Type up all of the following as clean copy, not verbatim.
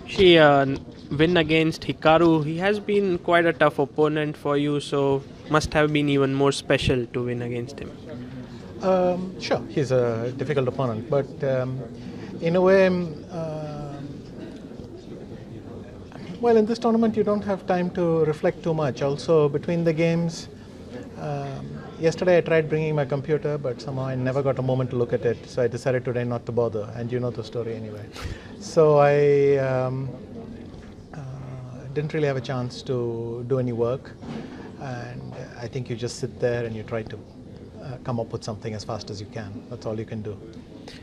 She win against Hikaru. He has been quite a tough opponent for you, so must have been even more special to win against him. Sure, he's a difficult opponent, but in a way, well, in this tournament you don't have time to reflect too much. Also, between the games, yesterday I tried bringing my computer, but somehow I never got a moment to look at it, so I decided today not to bother, and you know the story anyway. So I didn't really have a chance to do any work, and I think you just sit there and you try to come up with something as fast as you can. That's all you can do.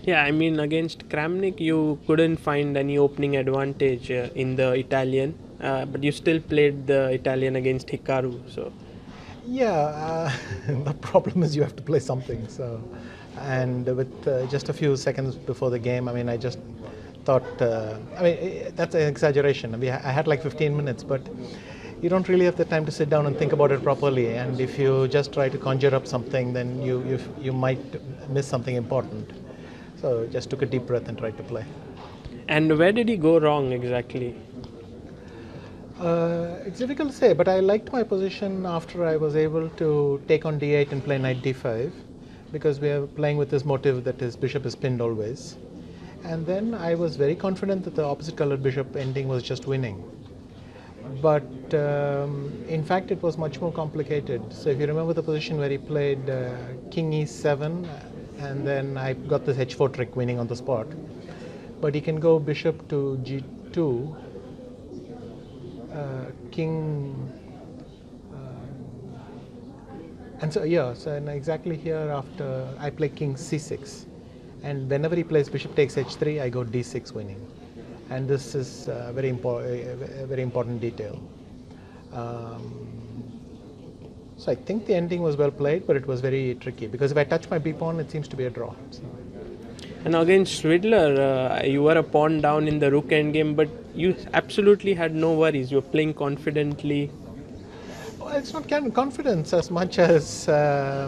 Yeah, I mean, against Kramnik, you couldn't find any opening advantage in the Italian, but you still played the Italian against Hikaru. So, yeah, the problem is you have to play something. So, and with just a few seconds before the game, I mean, I just thought, that's an exaggeration. I mean, I had like 15 minutes, but you don't really have the time to sit down and think about it properly. And if you just try to conjure up something, then you might miss something important. So just took a deep breath and tried to play. And where did he go wrong exactly? It's difficult to say, but I liked my position after I was able to take on d8 and play knight d5, because we are playing with this motive that his bishop is pinned always. And then I was very confident that the opposite colored bishop ending was just winning. But in fact it was much more complicated. So if you remember the position where he played king e7, and then I got this h4 trick winning on the spot. But he can go bishop to g2, king, and so yeah, so and exactly here after I play king c6, and whenever he plays bishop takes h3, I go d6 winning. And this is a very important detail. So I think the ending was well played, but it was very tricky, because if I touch my b pawn, it seems to be a draw. So. And against Svidler, you were a pawn down in the rook endgame, but you absolutely had no worries. You were playing confidently. Well, it's not confidence as much as I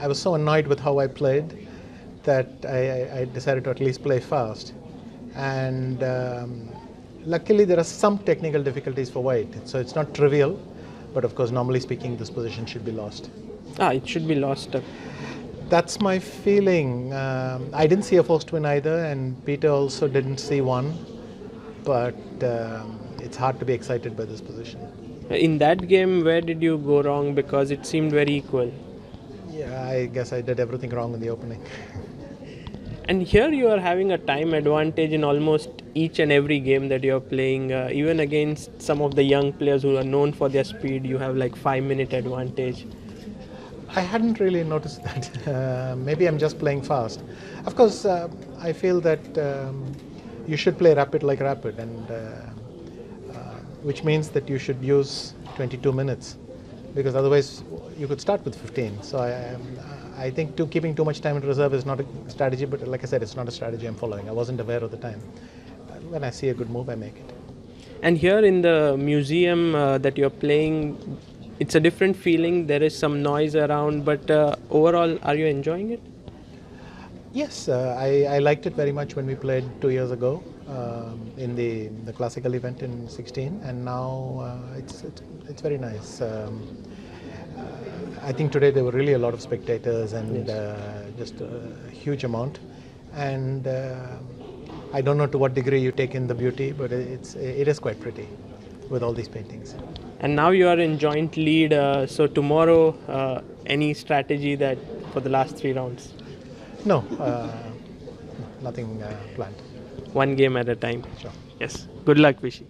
was so annoyed with how I played that I decided to at least play fast. And luckily there are some technical difficulties for white, so it's not trivial. But of course, normally speaking, this position should be lost. It should be lost. That's my feeling. I didn't see a forced win either, and Peter also didn't see one. But it's hard to be excited by this position. In that game, where did you go wrong? Because it seemed very equal. Yeah, I guess I did everything wrong in the opening. And here you are having a time advantage in almost each and every game that you are playing. Even against some of the young players who are known for their speed, you have like 5-minute advantage. I hadn't really noticed that. Maybe I'm just playing fast. Of course, I feel that you should play rapid like rapid, and which means that you should use 22 minutes, because otherwise you could start with 15. So I think keeping too much time in reserve is not a strategy, but like I said, it's not a strategy I'm following. I wasn't aware of the time. When I see a good move, I make it. And here in the museum that you're playing, it's a different feeling. There is some noise around, but overall, are you enjoying it? Yes, I liked it very much when we played 2 years ago in the classical event in 16, and now it's very nice. I think today there were really a lot of spectators, and just a huge amount. And I don't know to what degree you take in the beauty, but it is quite pretty with all these paintings. And now you are in joint lead. So tomorrow, any strategy that for the last 3 rounds? No, nothing planned. One game at a time. Sure. Yes. Good luck, Vishy.